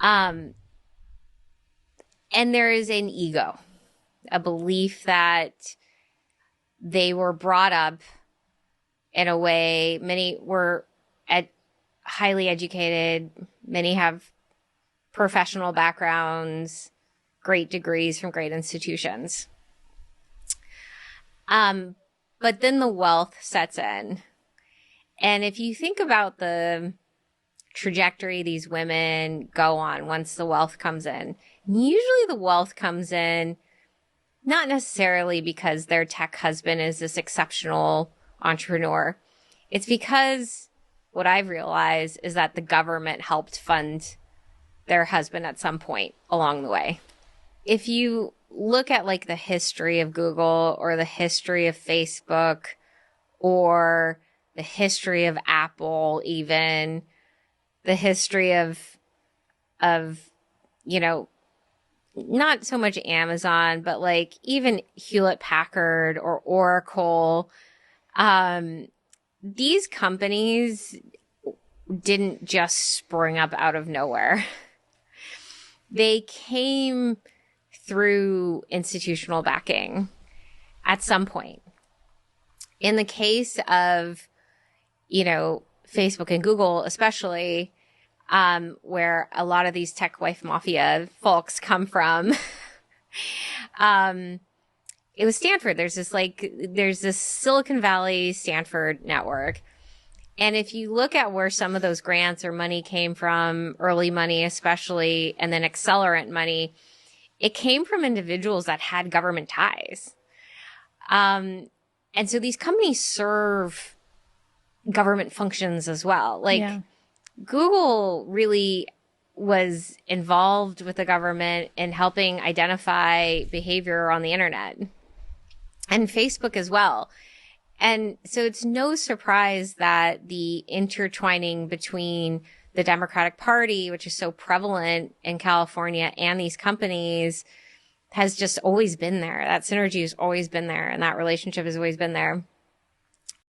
Um, and there is an ego, a belief that they were brought up in a way, many were highly educated, many have professional backgrounds, great degrees from great institutions. But then the wealth sets in. And if you think about the trajectory these women go on once the wealth comes in, usually the wealth comes in not necessarily because their tech husband is this exceptional entrepreneur. It's because what I've realized is that the government helped fund their husband at some point along the way. If you look at like the history of Google or the history of Facebook or the history of Apple, even the history of, you know, not so much Amazon, but like even Hewlett Packard or Oracle, these companies didn't just spring up out of nowhere. They came through institutional backing at some point. In the case of, you know, Facebook and Google, especially, where a lot of these tech wife mafia folks come from, it was Stanford. There's this Silicon Valley Stanford network. And if you look at where some of those grants or money came from, early money especially, and then accelerant money, it came from individuals that had government ties. And so these companies serve government functions as well. Like Google really was involved with the government in helping identify behavior on the internet, and Facebook as well. And so it's no surprise that the intertwining between the Democratic Party, which is so prevalent in California, and these companies has just always been there. That synergy has always been there, and that relationship has always been there.